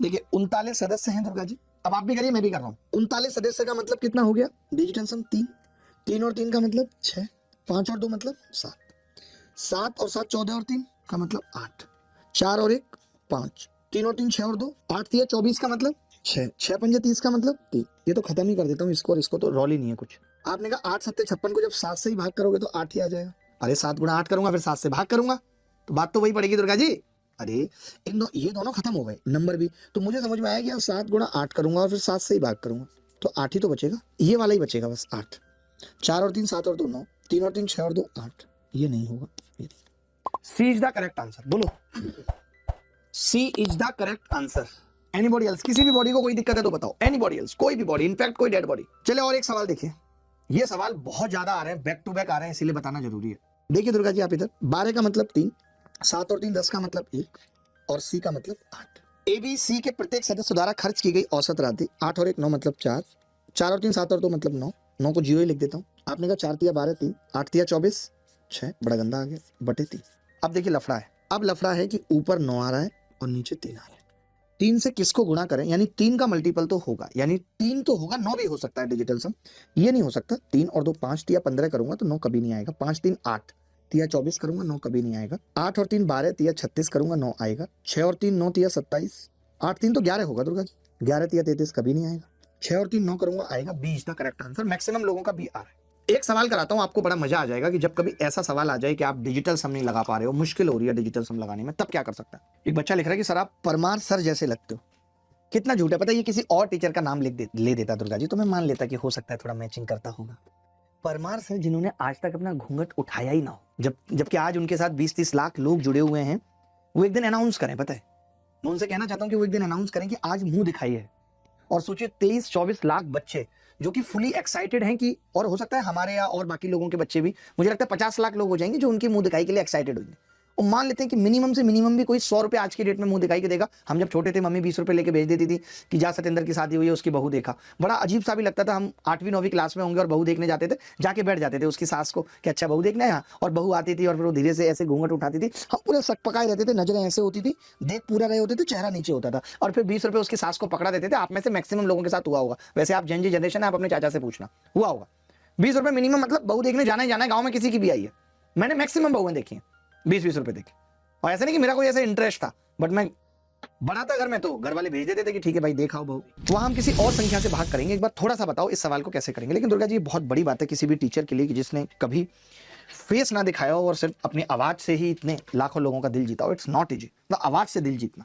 देखिए 39 सदस्य हैं दुर्गा जी। अब आप भी करिए, मैं भी कर रहा हूँ। 39 सदस्य का मतलब कितना हो गया? डिजिटल सम 3, 3 और 3 का मतलब 6, 5 और 2 मतलब 7, 7 और 7 14 और 3 का मतलब 8, 4 और 1 5, 3 और 3 6 और 2 8, 3 24 का मतलब 6, 6 पंजे 30 का मतलब 3। ये तो खत्म ही कर देता हूँ इसको, और इसको तो रोल ही नहीं है कुछ। आपने कहा 8 सत्ते 56 को जब 7 से ही भाग करोगे तो 8 ही आ जाएगा। अरे 7 गुणा 8 करूंगा फिर 7 से भाग करूंगा तो बात तो वही पड़ेगी दुर्गा जी। अरे ये दोनों खत्म हो गए, नंबर भी। तो मुझे समझ में आया कि 7 गुणा 8 करूंगा और फिर 7 से ही भाग करूंगा तो 8 ही तो बचेगा, ये वाला ही बचेगा बस 8। 4 और 3 7 और 2 9, 3 और 3 6 और 2 8। ये नहीं होगा। C is the correct answer. बोलो, C is the correct answer. Anybody else? किसी भी बॉडी को कोई दिक्कत है तो बताओ। Anybody else? कोई भी बॉडी, इनफैक्ट कोई डेड बॉडी। चले और एक सवाल देखिए। ये सवाल बहुत ज्यादा आ रहे हैं, बैक टू बैक आ रहे हैं, इसीलिए बताना जरूरी है। देखिए दुर्गा जी, आप इधर 12 का मतलब 3, 7 और 3 10 का मतलब 1 और सी का मतलब 8। ए बी सी के प्रत्येक सदस्य द्वारा खर्च की गई औसत राशि 8 और 1 9 मतलब 4, 4 और 3 7 और 2 मतलब 9, 9 को 0 ही लिख देता हूँ। आपने कहा 4 तिया 12 3, 8 तिया 24 6, बड़ा गंदा आ गया, बटे 3। अब देखिए लफड़ा है। अब लफड़ा है कि ऊपर 9 आ रहा है और नीचे 3 आ रहा है। 3 से किसको गुणा करें? यानी 3 का मल्टीपल तो होगा, यानी 3 तो होगा, 9 भी हो सकता है डिजिटल सम। ये नहीं हो सकता। 3 और 2 5 तिया 15 करूंगा तो 9 कभी नहीं आएगा। 5 3 8 तिया 24 करूंगा 9 कभी नहीं आएगा। 8 और 3 12 तिया 36 करूंगा 9 आएगा। 6 और 3 9 तिया 27, 8 3 तो 11 होगा दुर्गा जी। 11 तिया 33 कभी नहीं आएगा। 6 और 3 9 करूंगा आएगा। B is the correct answer. Maximum लोगों का बी आ रहा है। एक सवाल कराता हूं, आपको बड़ा मजा आ जाएगा कि जब कभी ऐसा सवाल आ जाए कि आप डिजिटल सम नहीं लगा पा रहे हो, मुश्किल हो रही है डिजिटल सम लगाने में, तब क्या कर सकता है? एक बच्चा लिख रहा है कि सर आप परमार सर जैसे लगते हो। कितना झूठ है पता है? ये किसी और टीचर का नाम ले देता दुर्गा जी तो मैं मान लेता कि हो सकता है थोड़ा मैचिंग करता होगा। परमार सर जिन्होंने आज तक अपना घूंघट उठाया ही ना हो, जबकि आज उनके साथ 20-30 लाख लोग जुड़े हुए हैं, वो एक दिन अनाउंस करें। पता है, मैं उनसे कहना चाहता हूं कि वो एक दिन अनाउंस करें कि आज मुंह दिखाई है। और सोचिए 23-24 लाख बच्चे जो कि फुली एक्साइटेड हैं कि, और हो सकता है हमारे या और बाकी लोगों के बच्चे भी, मुझे लगता है 50 लाख लोग हो जाएंगे जो उनकी मुंह दिखाई के लिए एक्साइटेड होंगे। और मान लेते हैं कि मिनिमम से मिनिमम भी कोई 100 रुपए आज की डेट में मुंह दिखाई के देगा। हम जब छोटे थे मम्मी 20 रुपए लेके भेज देती थी कि जा सतेंद्र की शादी हुई है, उसकी बहू देखा। बड़ा अजीब सा भी लगता था। हम 8वीं 9वीं क्लास में होंगे और बहू देखने जाते थे, जाके बैठ जाते थे उसकी सास को कि अच्छा बहू देखना है यहाँ, और बहू आती थी और फिर वो धीरे से ऐसे घूंघट उठाती थी। हम पूरे सकपकाए रहते थे, नजरें ऐसे होती थी, देख पूरा रहे होते थे, चेहरा नीचे होता था, और फिर 20 रुपए उसकी सास को पकड़ा देते थे। आप में से मैक्सिमम लोगों के साथ हुआ होगा, वैसे आप जेन जी जनरेशन है, आप अपने चाचा से पूछना, हुआ होगा। 20 रुपए मिनिमम, मतलब बहू देखने जाना ही जाना है। गाँव में किसी की भी आई है, मैंने मैक्सिमम बहुएं देखी हैं 20-20 रुपए देखे। और ऐसा नहीं कि मेरा कोई ऐसा इंटरेस्ट था, बट मैं बड़ा था घर में तो घर वाले भेज देते थे कि ठीक है भाई देखाओ बहू। वहां हम किसी और संख्या से भाग करेंगे। एक बार थोड़ा सा बताओ इस सवाल को कैसे करेंगे। लेकिन दुर्गा जी ये बहुत बड़ी बात है किसी भी टीचर के लिए कि जिसने कभी फेस ना दिखाया हो और सिर्फ अपनी आवाज से ही इतने लाखों लोगों का दिल जीता हो। इट्स नॉट इजी, आवाज से दिल जीतना।